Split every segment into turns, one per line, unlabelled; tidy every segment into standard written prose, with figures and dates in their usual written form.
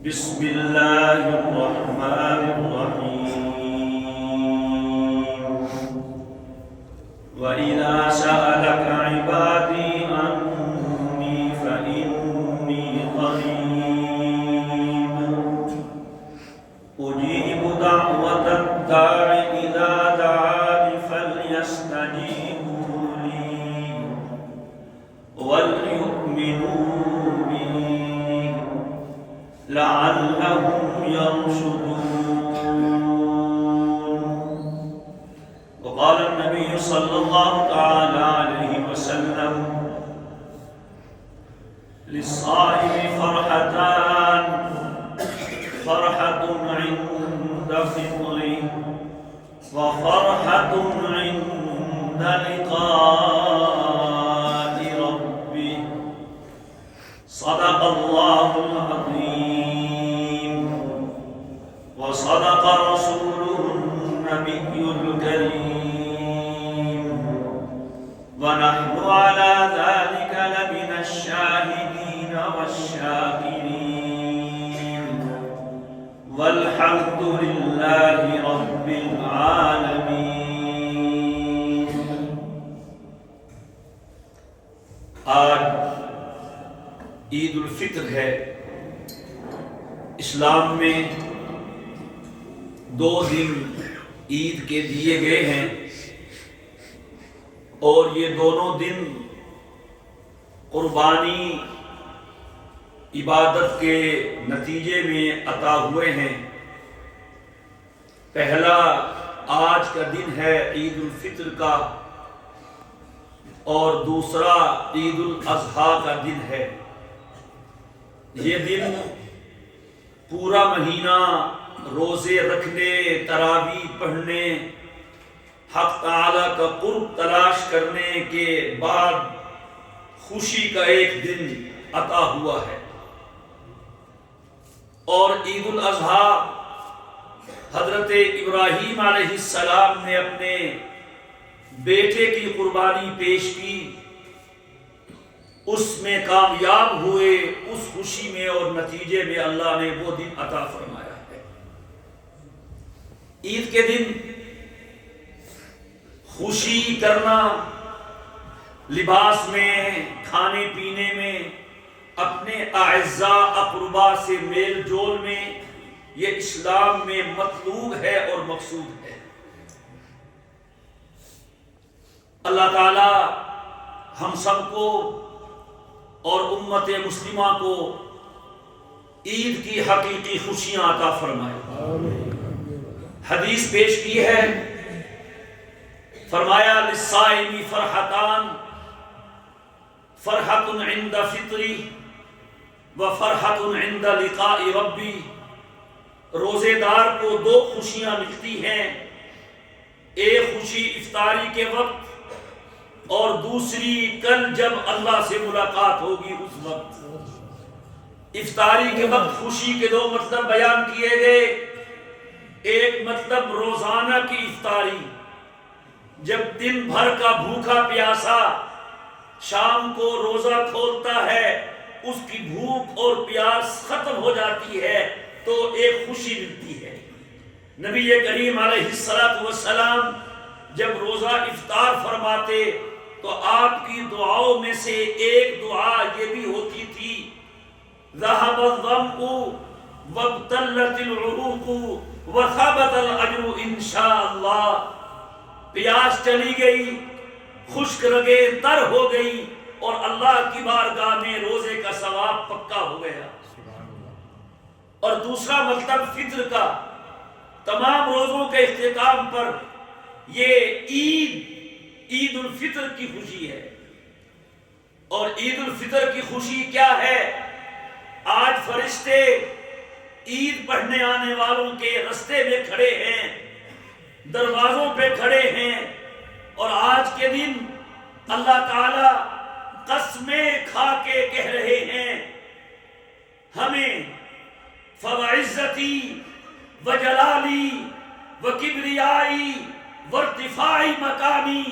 بسم اللہ الرحمن الرحیم وَإِذَا سَأَلَكَ عِبَادِي عَنِّي فَإِنِّي قَرِيبٌ أُجِيبُ دَعْوَةَ الدَّاعِ إِذَا دَعَانِ فَلْيَسْتَجِيبُوا لِي وَلْيُؤْمِنُوا بِي لَعَلَّهُمْ يَرْشُدُونَ. وقال النبي صلى الله تعالى عليه وسلم للصائم فرحتان فرحة عند فطره وفرحة عند لقاء ربه صدق الله العظيم وصدق رسوله النبي الكريم ونحن على ذلك لمن الشاهدين والشاكرين والحمد لله رب العالمين. آج عید الفطر ہے. اسلام میں 2 دن عید کے دیے گئے ہیں اور یہ دونوں دن قربانی عبادت کے نتیجے میں عطا ہوئے ہیں. پہلا آج کا دن ہے عید الفطر کا اور دوسرا عید الاضحیٰ کا دن ہے. یہ دن پورا مہینہ روزے رکھنے، تراویح پڑھنے، حق تعالی کا قرب تلاش کرنے کے بعد خوشی کا ایک دن عطا ہوا ہے. اور عید الاضحیٰ حضرت ابراہیم علیہ السلام نے اپنے بیٹے کی قربانی پیش کی، اس میں کامیاب ہوئے. اس خوشی میں اور نتیجے میں اللہ نے وہ دن عطا فرمایا ہے. عید کے دن خوشی کرنا، لباس میں، کھانے پینے میں، اپنے اعزاء اقربا سے میل جول میں، یہ اسلام میں مطلوب ہے اور مقصود ہے. اللہ تعالی ہم سب کو اور امت مسلمہ کو عید کی حقیقی خوشیاں عطا فرمائے. حدیث پیش کی ہے، فرمایا للصائم فرحتان فرحۃ عند فطری وفرحۃ عند لقاء ربی. روزے دار کو 2 خوشیاں ملتی ہیں، ایک خوشی افطاری کے وقت اور دوسری کل جب اللہ سے ملاقات ہوگی اس وقت. افطاری کے وقت خوشی کے 2 مطلب بیان کیے گئے. ایک مطلب روزانہ کی افطاری، جب دن بھر کا بھوکا پیاسا شام کو روزہ کھولتا ہے، اس کی بھوک اور پیاس ختم ہو جاتی ہے تو ایک خوشی ملتی ہے. نبی کریم علیہ السلام جب روزہ افطار فرماتے تو آپ کی دعاؤں میں سے ایک دعا یہ بھی ہوتی تھی، ذهب الظمأ وابتلت العروق وثبت الاجر انشاء اللہ. پیاس چلی گئی، خشک رگیں تر ہو گئی اور اللہ کی بارگاہ میں روزے کا ثواب پکا ہو گیا. اور دوسرا مطلب فطر کا، تمام روزوں کے اختتام پر یہ عید الفطر کی خوشی ہے. اور عید الفطر کی خوشی کیا ہے؟ آج فرشتے عید پڑھنے آنے والوں کے رستے میں کھڑے ہیں، دروازوں پہ کھڑے ہیں، اور آج کے دن اللہ تعالی قسمیں کھا کے کہہ رہے ہیں ہمیں فَوَعِزَّتِي وَجَلَالِي وَكِبْرِيَائِي وَارْتِفَاعِ مَقَامِي.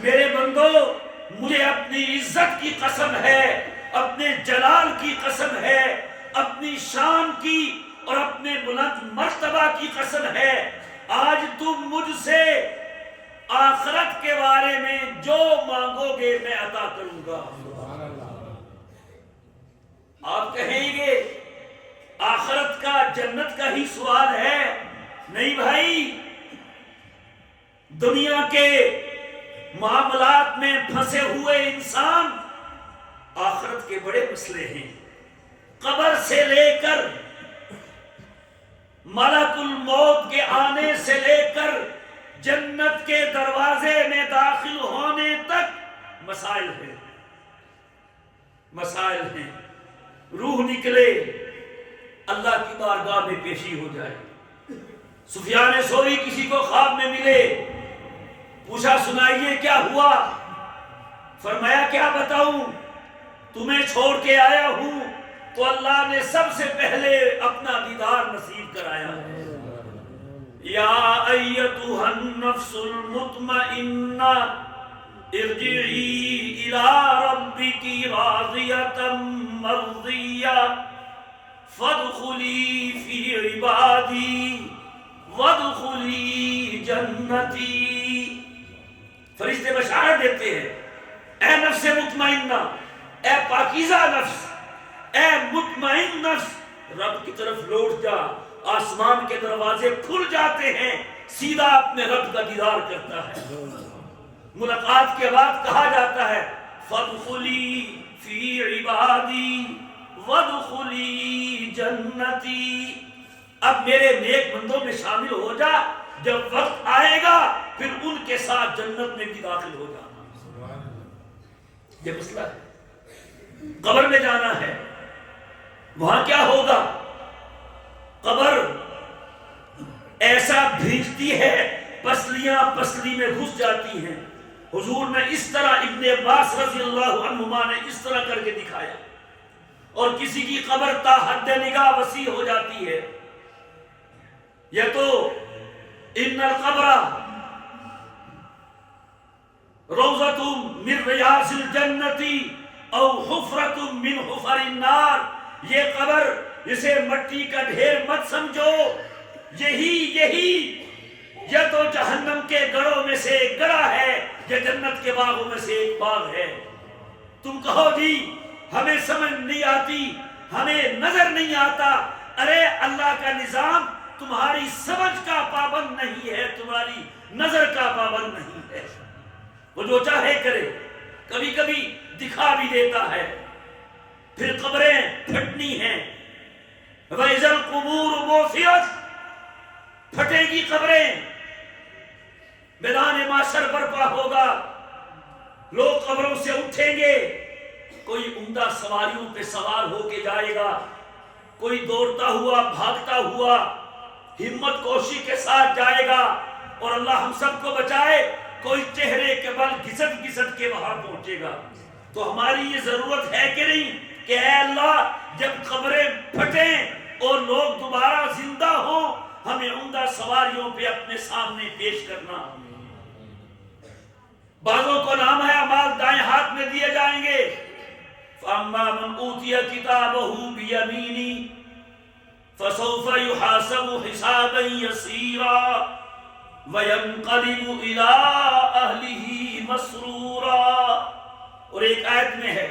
میرے بندو، مجھے اپنی عزت کی قسم ہے اپنے جلال کی قسم ہے، اپنی شان کی اور اپنے بلند مرتبہ کی قسم ہے، آج تم مجھ سے آخرت کے بارے میں جو مانگو گے میں عطا کروں گا۔ آپ کہیں گے آخرت کا جنت کا ہی سوال ہے؟ نہیں بھائی، دنیا کے معاملات میں پھنسے ہوئے انسان آخرت کے بڑے مسئلے ہیں۔ قبر سے لے کر ملک الموت کے آنے سے لے کر جنت کے دروازے میں داخل ہونے تک مسائل ہیں، مسائل ہیں۔ روح نکلے، اللہ کی بارگاہ میں پیشی ہو جائے۔ سفیان ثوری کسی کو خواب میں ملے، پوچھا سنائیے کیا ہوا؟ فرمایا کیا بتاؤں، تمہیں چھوڑ کے آیا ہوں تو اللہ نے سب سے پہلے اپنا دیدار نصیب کرایا ہے۔ یا ایتھا النفس المطمئنہ ارجعی الی ربک راضیۃ مرضیہ فادخلی فی عبادی وادخلی جنتی۔ فرشتے بشارت دیتے ہیں، اے نفس مطمئنہ، اے پاکیزہ نفس، اے مطمئن نفس، رب کی طرف لوٹ جا، آسمان کے دروازے کھل جاتے ہیں، سیدھا اپنے رب کا دیدار کرتا ہے۔ ملاقات کے بعد کہا جاتا ہے فادخلی فی عبادی وادخلی جنتی، اب میرے نیک بندوں میں شامل ہو جا، جب وقت آئے گا پھر ان کے ساتھ جنت میں بھی داخل ہو جانا۔ یہ مسئلہ ہے، قبر میں جانا ہے، وہاں کیا ہوگا؟ قبر ایسا بھیجتی ہے، پسلیاں پسلی میں گھس جاتی ہیں۔ حضور نے اس طرح، ابن عباس رضی اللہ عنہما نے اس طرح کر کے دکھایا، اور کسی کی قبر تا حد نگاہ وسیع ہو جاتی ہے۔ یہ تو ان القبر روضۃ من ریاض الجنۃ او حفرۃ من حفر النار، یہ قبر اسے مٹی کا ڈھیر مت سمجھو، یہی یہ تو جہنم کے گڑھوں میں سے ایک گڑھا ہے، یہ جنت کے باغوں میں سے ایک باغ ہے۔ تم کہو جی ہمیں سمجھ نہیں آتی، ہمیں نظر نہیں آتا، ارے اللہ کا نظام تمہاری سمجھ کا پابند نہیں ہے، تمہاری نظر کا پابند نہیں ہے، وہ جو چاہے کرے، کبھی کبھی دکھا بھی دیتا ہے۔ پھر قبریں پھٹنی ہیں، وَإِذَا الْقُبُورُ بُعْثِرَتْ، پھٹے گی قبریں، میدان محشر برپا ہوگا، لوگ قبروں سے اٹھیں گے، کوئی عمدہ سواریوں پہ سوار ہو کے جائے گا، کوئی دوڑتا ہوا بھاگتا ہوا ہمت کوشی کے ساتھ جائے گا، اور اللہ ہم سب کو بچائے، کوئی چہرے کے بل گھسٹ گھسٹ کے وہاں پہنچے گا۔ تو ہماری یہ ضرورت ہے کہ نہیں کہ اے اللہ جب قبریں پھٹیں اور لوگ دوبارہ زندہ ہوں، ہمیں عمدہ سواریوں پہ اپنے سامنے پیش کرنا۔ بعضوں کو نامہ اعمال دائیں ہاتھ میں دیے جائیں گے، فَأَمَّا مَنْ أُوتِيَ كِتَابَهُ بِيَمِينِهِ فَسَوْفَ يُحَاسَبُ حِسَابًا يَسِيرًا وَيَنْقَلِبُ إِلَىٰ أَهْلِهِ مَسْرُورًا۔ اور ایک آیت میں ہے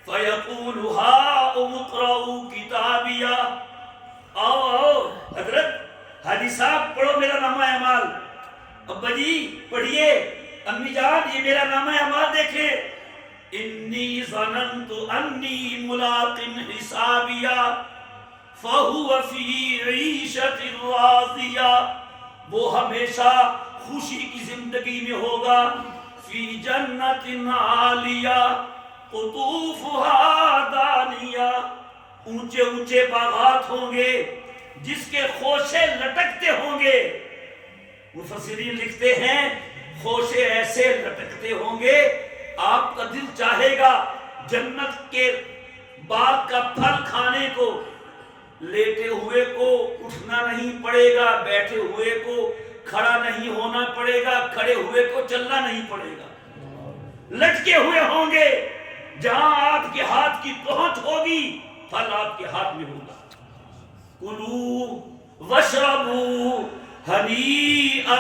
فَيَقُولُ هَاؤُمُ اقْرَءُوا كِتَابِيَهْ، آؤ حضرت حاجی صاحب پڑھو میرا نامہ اعمال، ابا جی پڑھیے، امی جان یہ میرا نامہ اعمال دیکھیں، انی ظننت انی ملاق حسابیہ فہو فی عیشت راضیہ، وہ ہمیشہ خوشی کی زندگی میں ہوگا، فی جنت عالیہ قطوفہا دانیہ، اونچے اونچے باغات ہوں گے جس کے خوشے لٹکتے ہوں گے۔ مفسرین لکھتے ہیں خوشے ایسے لٹکتے ہوں گے آپ کا دل چاہے گا جنت کے باغ کا پھل کھانے کو، لیٹے ہوئے کو اٹھنا نہیں پڑے گا، بیٹھے ہوئے کو کھڑا نہیں ہونا پڑے گا، کھڑے ہوئے کو چلنا نہیں پڑے گا، لٹکے ہوئے ہوں گے، جہاں آپ کے ہاتھ کی پہنچ ہوگی، پھل آپ کے ہاتھ میں ہوگا۔ کلو واشربوا ہنیئا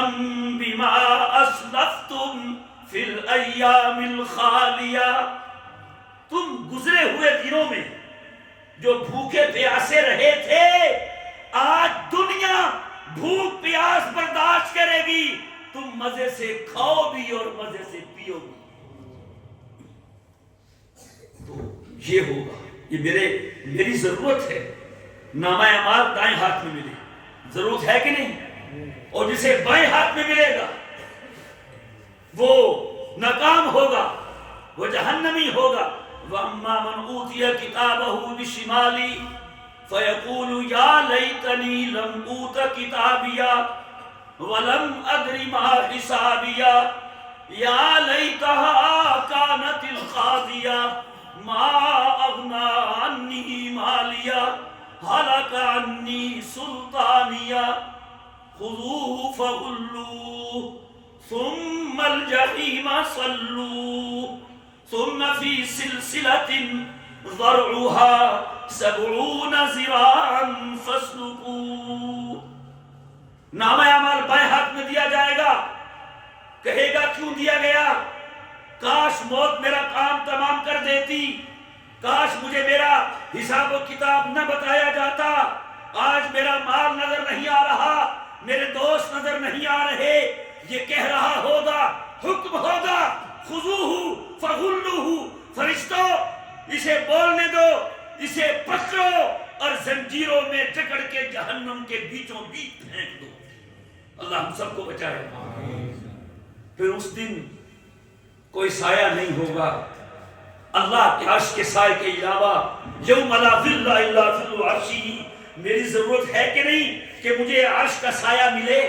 بما اسلفتم فی الایام الخالیہ، تم گزرے ہوئے دنوں میں جو بھوکے پیاسے رہے تھے، آج دنیا بھوک پیاس برداشت کرے گی، تم مزے سے کھاؤ بھی اور مزے سے پیو بھی۔ تو یہ ہوگا، یہ میری ضرورت ہے۔ نامہ اعمال دائیں ہاتھ میں ملے، ضرورت ہے کہ نہیں؟ اور جسے بائیں ہاتھ میں ملے گا وہ ناکام ہوگا، وہ جہنمی ہوگا۔ وَأَمَّا مَنْ أُوتِيَ كِتَابَهُ بِشِمَالِهِ فَيَقُولُ يَا لَيْتَنِي لَمْ أُوتَ كِتَابِيَهْ وَلَمْ أَدْرِ مَا حِسَابِيَهْ يَا لَيْتَهَا كَانَتِ الْقَاضِيَةَ مَا أَغْنَىٰ عَنِّي مَالِيَهْ هَلَكَ عَنِّي سُلْطَانِيَهْ خُذُوهُ فَغُلُّوهُ ثُمَّ الْجَحِيمَ صَلُّوهُ ثم فی سلسلۃ ذرعها 70 ذراعا فاسلکوہ۔ نامہ اعمال بائیں ہاتھ میں دیا جائے گا، کہے گا کیوں دیا گیا؟ کاش موت میرا کام تمام کر دیتی، کاش مجھے میرا حساب و کتاب نہ بتایا جاتا، آج میرا مال نظر نہیں آ رہا، میرے دوست نظر نہیں آ رہے۔ یہ کہہ رہا ہوگا، حکم ہوگا خذوہ فغلوہ، فرشتوں اسے بولنے دو، اسے پکڑو اور زنجیروں میں جکڑ کے جہنم کے بیچوں بیچ پھینک دو۔ اللہ ہم سب کو بچائے۔ پھر اس دن کوئی سایہ نہیں ہوگا اللہ کے عرش کے سائے کے علاوہ۔ یوم لا ظل الا ظل عرشہ، میری ضرورت ہے کہ نہیں کہ مجھے عرش کا سایہ ملے؟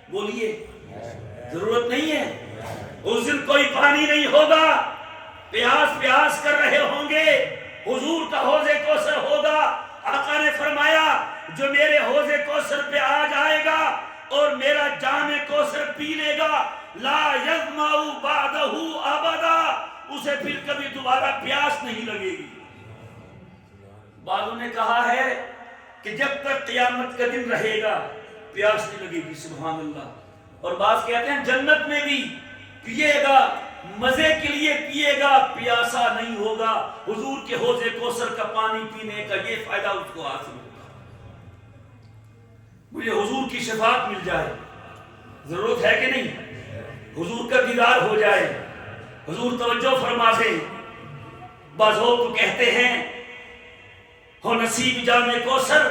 بولیے، ضرورت نہیں ہے؟ اس دن کوئی پانی نہیں ہوگا، پیاس کر رہے ہوں گے، حضور کا حوض کوثر ہوگا۔ آقا نے فرمایا جو میرے حوض کوثر پہ آ جائے گا اور میرا جام کوثر پی لے گا، لا یظمأ بعدہ ابدا، اسے پھر کبھی دوبارہ پیاس نہیں لگے گی۔ بعضوں نے کہا ہے کہ جب تک قیامت کا دن رہے گا پیاس نہیں لگے گی، سبحان اللہ۔ اور بعض کہتے ہیں جنت میں بھی پیے گا، مزے کے لیے پیے گا، پیاسا نہیں ہوگا۔ حضور کے حوض کوثر کا پانی پینے کا یہ فائدہ اس کو حاصل ہوگا۔ مجھے حضور کی شفاعت مل جائے، ضرورت ہے کہ نہیں؟ حضور کا دیدار ہو جائے، حضور توجہ فرما دیں۔ بعض لوگ تو کہتے ہیں ہو نصیب جام کوثر،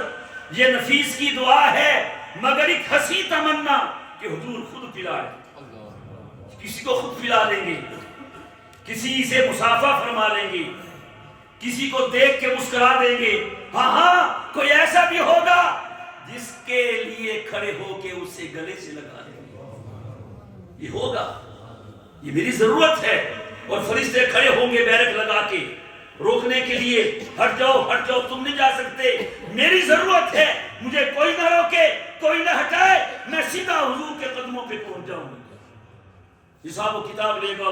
یہ نفیس کی دعا ہے، مگر ایک ہنسی تمنا کہ حضور خود پلائے۔ کسی کو خود پلا دیں گے، کسی سے مصافحہ فرما لیں گے، کسی کو دیکھ کے مسکرا دیں گے۔ ہاں کوئی ایسا بھی ہوگا جس کے لیے کھڑے ہو کے اسے گلے سے لگا دیں گے۔ یہ ہوگا، یہ میری ضرورت ہے۔ اور فرشتے کھڑے ہوں گے بیرک لگا کے روکنے کے لیے، ہٹ جاؤ تم نہیں جا سکتے، میری ضرورت ہے، مجھے کوئی نہ روکے، کوئی نہ ہٹائے، میں سیدھا حضور کے قدموں پہ پہنچ جاؤں گا۔ حساب و کتاب لے گا،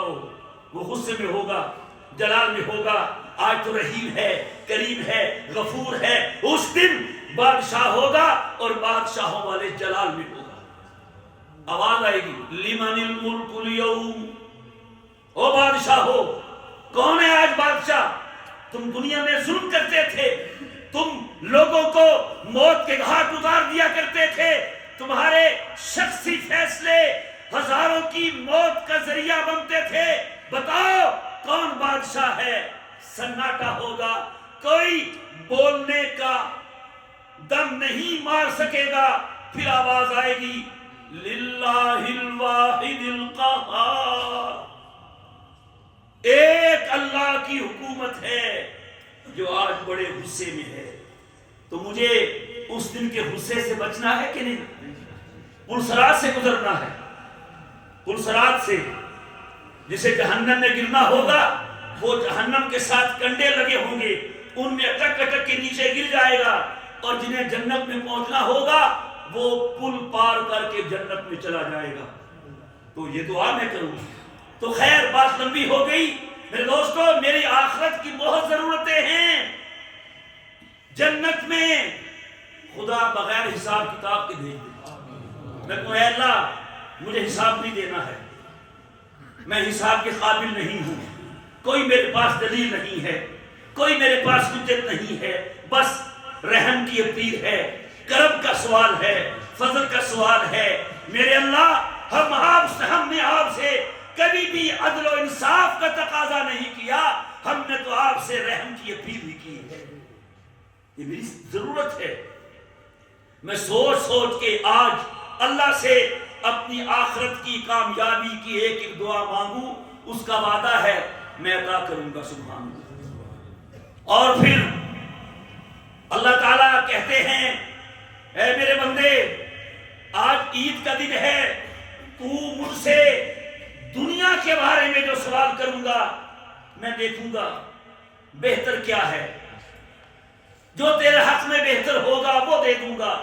وہ غصے میں ہوگا، جلال میں ہوگا۔ آج تو رحیم ہے، کریم ہے، غفور ہے، اس دن بادشاہ ہوگا اور بادشاہوں والے جلال میں ہوگا۔ آواز آئے گی لمن الملک اليوم، او بادشاہ ہو، کون ہے آج بادشاہ؟ تم دنیا میں ظلم کرتے تھے، تم لوگوں کو موت کے گھاٹ اتار دیا کرتے تھے، تمہارے شخصی فیصلے ہزاروں کی موت کا ذریعہ بنتے تھے۔ بتاؤ کون بادشاہ ہے؟ سناٹا ہوگا، کوئی بولنے کا دم نہیں مار سکے گا۔ پھر آواز آئے گی للہ الواحد القہار، ایک اللہ کی حکومت ہے جو آج بڑے غصے میں ہے۔ تو مجھے اس دن کے غصے سے بچنا ہے کہ نہیں؟ پلسرات سے گزرنا ہے، پلسرات سے، جسے جہنم میں گرنا ہوگا وہ جہنم کے ساتھ کنڈے لگے ہوں گے، ان میں اٹک اٹک کے نیچے گر جائے گا، اور جنہیں جنت میں پہنچنا ہوگا وہ پل پار کر کے جنت میں چلا جائے گا۔ تو یہ دعا میں کروں۔ تو خیر بات لمبی ہو گئی میرے دوستو، میری آخرت کی بہت ضرورت حساب کتاب کے بھیج دے. میں کہوں اے اللہ مجھے حساب نہیں دینا ہے، میں حساب کے قابل نہیں ہوں، کوئی میرے پاس دلیل نہیں ہے، کوئی میرے پاس حجت نہیں ہے، بس رحم کی اپیل ہے، کرم کا سوال ہے، فضل کا سوال ہے. میرے اللہ ہم نے آپ سے کبھی بھی عدل و انصاف کا تقاضا نہیں کیا، ہم نے تو آپ سے رحم کی اپیل بھی کی ہے. یہ میری ضرورت ہے. میں سوچ سوچ کے آج اللہ سے اپنی آخرت کی کامیابی کی ایک ایک دعا مانگوں، اس کا وعدہ ہے میں عطا کروں گا. سبحان اللہ. اور پھر اللہ تعالیٰ کہتے ہیں اے میرے بندے آج عید کا دن ہے، تو مجھ سے دنیا کے بارے میں جو سوال کروں گا میں دیکھوں گا بہتر کیا ہے، جو تیرے حق میں بہتر ہوگا وہ دے دوں گا.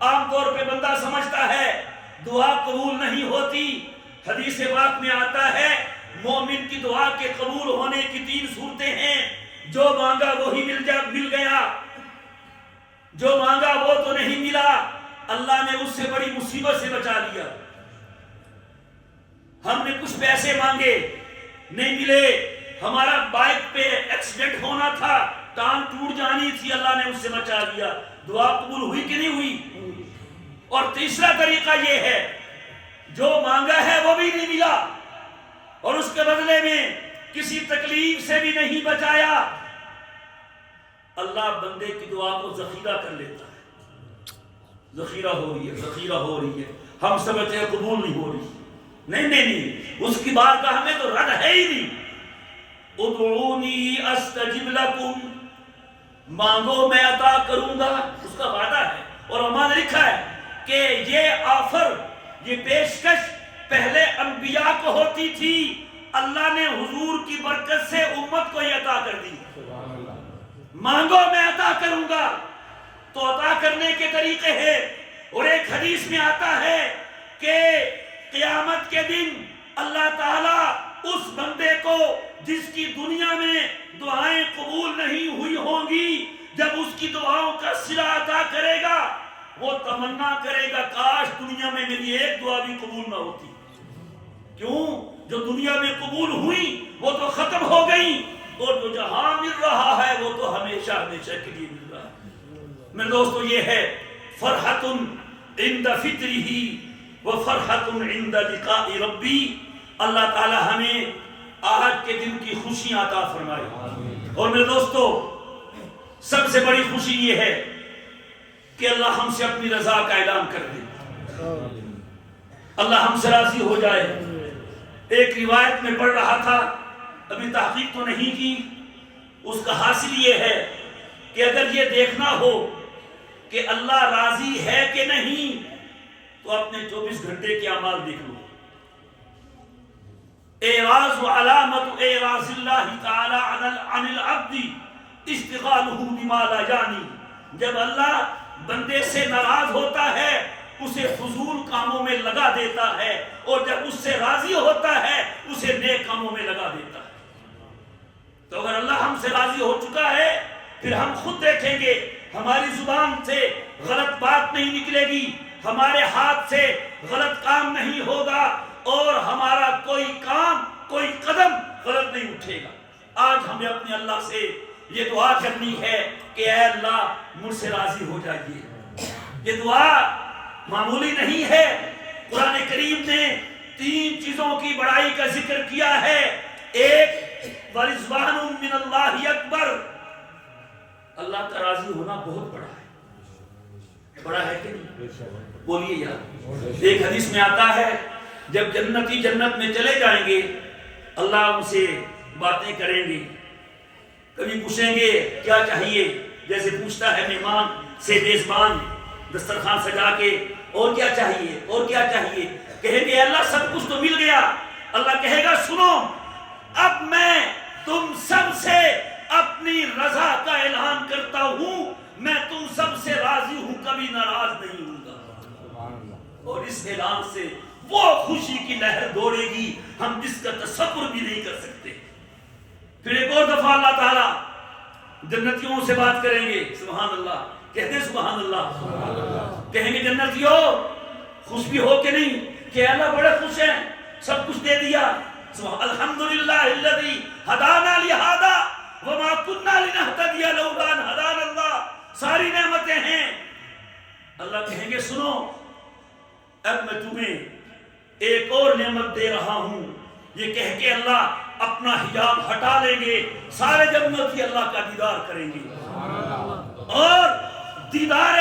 عام طور پہ بندہ سمجھتا ہے دعا قبول نہیں ہوتی. حدیث پاک میں آتا ہے مومن کی دعا کے قبول ہونے کی 3 صورتیں ہیں. جو مانگا وہی مل گیا، جو مانگا وہ تو نہیں ملا، اللہ نے اس سے بڑی مصیبت سے بچا لیا. ہم نے کچھ پیسے مانگے نہیں ملے، ہمارا بائک پہ ایکسیڈنٹ ہونا تھا، ٹانگ ٹوٹ جانی تھی، اللہ نے اس سے بچا لیا. دعا قبول ہوئی کہ نہیں ہوئی؟ اور تیسرا طریقہ یہ ہے جو مانگا ہے وہ بھی نہیں ملا اور اس کے بدلے میں کسی تکلیف سے بھی نہیں بچایا، اللہ بندے کی دعا کو ذخیرہ کر لیتا ہے. ذخیرہ ہو رہی ہے، ذخیرہ ہو رہی ہے، ہم سمجھتے ہیں قبول نہیں ہو رہی. نہیں، اس کی بارگاہ میں تو رد ہے ہی نہیں. ادعونی استجب لکم، مانگو میں عطا کروں گا، اس کا وعدہ ہے. اور ہمارا لکھا ہے کہ یہ آفر، یہ پیشکش پہلے انبیاء کو ہوتی تھی، اللہ نے حضور کی برکت سے امت کو یہ عطا کر دی. مانگو میں عطا کروں گا. تو عطا کرنے کے طریقے ہیں، اور ایک حدیث میں آتا ہے کہ قیامت کے دن اللہ تعالیٰ اس بندے کو جس کی دنیا میں دعائیں قبول نہیں ہوئی ہوں گی، جب اس کی دعاؤں کا صلہ ادا کرے گا وہ تمنا کرے گا کاش دنیا میں میری ایک دعا بھی قبول نہ ہوتی. کیوں؟ جو دنیا میں قبول ہوئی وہ تو ختم ہو گئی، اور جو جہاں مل رہا ہے وہ تو ہمیشہ ہمیشہ کے لیے مل رہا ہے. میرے دوستو یہ ہے فرحت عند فطرہ و فرحت عند لقاء ربی. اللہ تعالی ہمیں آج کے دن کی خوشیاں عطا فرمائے. اور میرے دوستو سب سے بڑی خوشی یہ ہے کہ اللہ ہم سے اپنی رضا کا اعلان کر دے، اللہ ہم سے راضی ہو جائے. ایک روایت میں پڑھ رہا تھا، ابھی تحقیق تو نہیں کی، اس کا حاصل یہ ہے کہ اگر یہ دیکھنا ہو کہ اللہ راضی ہے کہ نہیں تو اپنے 24 گھنٹے کے اعمال دیکھ لو. اعراض و علامت اعراض اللہ تعالی عن العبد اشتغالہ بما لا یعنی. جب اللہ بندے سے ناراض ہوتا ہے اسے فضول کاموں میں لگا دیتا ہے، اور جب اس سے راضی ہوتا ہے اسے نیک کاموں میں لگا دیتا ہے. تو اگر اللہ ہم سے راضی ہو چکا ہے پھر ہم خود دیکھیں گے ہماری زبان سے غلط بات نہیں نکلے گی، ہمارے ہاتھ سے غلط کام نہیں ہوگا، اور ہمارا کوئی کام کوئی قدم غلط نہیں اٹھے گا. آج ہمیں اپنے اللہ سے یہ دعا کرنی ہے کہ اے اللہ مجھ سے راضی ہو جائیے. یہ دعا معمولی نہیں ہے. قرآن کریم نے 3 چیزوں کی بڑائی کا ذکر کیا ہے. ایک ورضوان من اللہ اکبر، اللہ کا راضی ہونا بہت بڑا ہے. بڑا ہے کہ نہیں؟ بولیے یار. ایک حدیث میں آتا ہے جب جنتی جنت میں چلے جائیں گے اللہ ان سے باتیں کریں گے، کبھی پوچھیں گے کیا چاہیے، جیسے پوچھتا ہے مہمان سے میزبان دسترخوان سجا کے اور کیا چاہیے اور کیا چاہیے. کہیں گے اللہ سب کچھ تو مل گیا. اللہ کہے گا سنو اب میں تم سب سے اپنی رضا کا اعلان کرتا ہوں، میں تم سب سے راضی ہوں، کبھی ناراض نہیں ہوں گا. اور اس اعلان سے وہ خوشی کی لہر دوڑے گی ہم جس کا تصور بھی نہیں کر سکتے. پھر ایک اور دفعہ اللہ تعالیٰ جنتیوں سے بات کریں گے. سبحان اللہ. کہتے ہیں سبحان اللہ. کہیں گے جنتیوں خوش بھی ہو کہ نہیں کہ اللہ بڑے خوش ہیں, سب کچھ دے دیا. الحمدللہ الذی ہدانا لہذا وما كنا لنهتدی لولا ان ہدانا اللہ. ساری نعمتیں ہیں. اللہ کہیں گے سنو اب میں تمہیں ایک اور نعمت دے رہا ہوں. یہ کہہ کے اللہ اپنا حجاب ہٹا لیں گے, سارے جنتی اللہ کا دیدار کریں گے, اور دیدار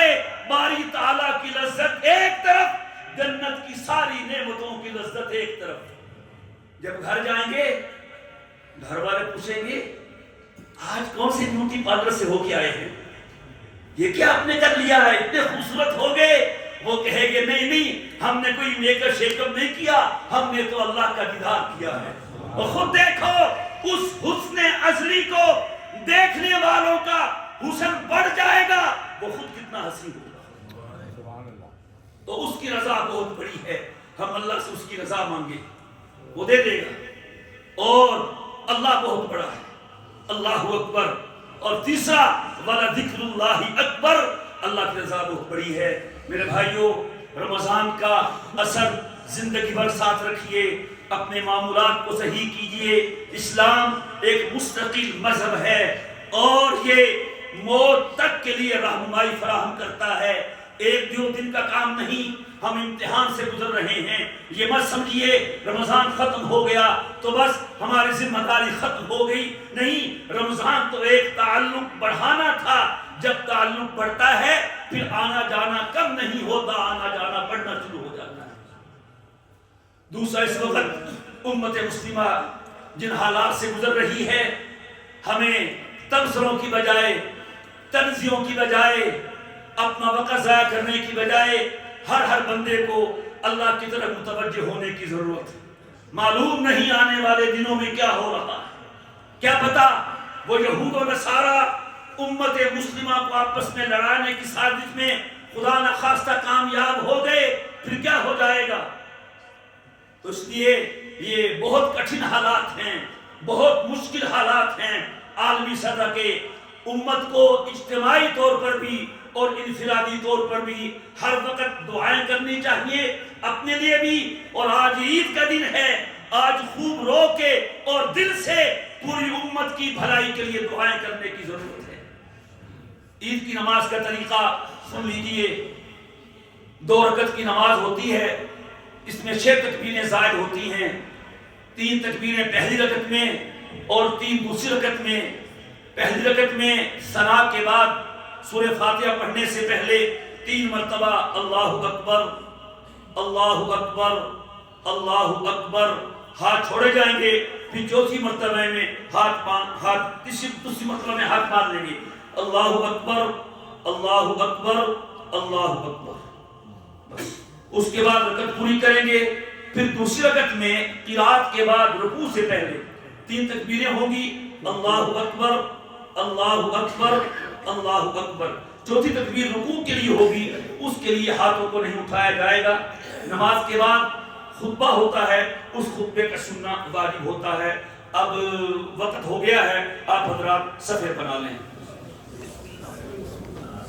باری تعالیٰ کی لذت ایک طرف, جنت کی ساری نعمتوں کی لذت ایک طرف. جب گھر جائیں گے گھر والے پوچھیں گے آج کون سے بیوٹی پارلر سے ہو کے آئے ہیں, یہ کیا آپ نے کر لیا ہے, اتنے خوبصورت ہو گئے. وہ کہے گے نہیں نہیں ہم نے کوئی میک اپ شیک اپ نہیں کیا, ہم نے تو اللہ کا دیدار کیا ہے. اور خود دیکھو اس حسن ازلی کو دیکھنے والوں کا حسن بڑھ جائے گا, وہ خود کتنا حسین ہوگا. تو اس کی رضا بہت بڑی ہے. ہم اللہ سے اس کی رضا مانگے وہ دے دے گا, اور اللہ بہت بڑا ہے. اللہ اکبر. اور تیسرا وَلَذِكْرُ اللَّهِ اکبر, اللہ کی رضا بہت بڑی ہے. میرے بھائیوں رمضان کا اثر زندگی بھر ساتھ رکھیے, اپنے معمولات کو صحیح کیجئے. اسلام ایک مستقل مذہب ہے اور یہ موت تک کے لیے رہنمائی فراہم کرتا ہے. ایک دو دن کا کام نہیں. ہم امتحان سے گزر رہے ہیں. یہ مت سمجھیے رمضان ختم ہو گیا تو بس ہماری ذمہ داری ختم ہو گئی. نہیں, رمضان تو ایک تعلق بڑھانا تھا. جب تعلق بڑھتا ہے پھر آنا جانا کم نہیں ہوتا, آنا جانا بڑھنا شروع ہو جاتا ہے. دوسرا, اس وقت امت مسلمہ جن حالات سے گزر رہی ہے, ہمیں تبصروں کی بجائے, تنزیوں کی بجائے, اپنا وقت ضائع کرنے کی بجائے ہر بندے کو اللہ کی طرف متوجہ ہونے کی ضرورت ہے. معلوم نہیں آنے والے دنوں میں کیا ہو رہا ہے. کیا پتا وہ یہود و نصارہ امت مسلمہ کو آپس میں لڑانے کی سازش میں خدا نخواستہ کامیاب ہو گئے, پھر کیا ہو جائے گا. تو اس لیے یہ بہت کٹھن حالات ہیں, بہت مشکل حالات ہیں. عالمی سطح کے امت کو اجتماعی طور پر بھی اور انفرادی طور پر بھی ہر وقت دعائیں کرنی چاہیے, اپنے لیے بھی. اور آج عید کا دن ہے, آج خوب رو کے اور دل سے پوری امت کی بھلائی کے لیے دعائیں کرنے کی ضرورت ہے. عید کی نماز کا طریقہ سن لیجئے. 2 رکعت کی نماز ہوتی ہے, اس میں 6 تکبیریں زائد ہوتی ہیں. 3 تکبیریں پہلی رکعت میں اور 3 دوسری رکعت میں. پہلی رکعت میں ثنا کے بعد سورہ فاتحہ پڑھنے سے پہلے 3 مرتبہ اللہ اکبر اللہ اکبر اللہ اکبر ہاتھ چھوڑے جائیں گے. پھر چوتھی مرتبہ میں تیسری مرتبہ میں ہاتھ مار لیں گے. اللہ اکبر اللہ اکبر اللہ اکبر. بس اس کے بعد رکعت پوری کریں گے. پھر دوسری رکعت میں قرات کے بعد رکوع سے پہلے 3 تکبیریں ہوں گی, اللہ اکبر اللہ اکبر اللہ اکبر. چوتھی تکبیر رکوع کے لیے ہوگی, اس کے لیے ہاتھوں کو نہیں اٹھایا جائے گا. نماز کے بعد خطبہ ہوتا ہے, اس خطبے کا سننا واجب ہوتا ہے. اب وقت ہو گیا ہے, آپ حضرات صفحے بنا لیں.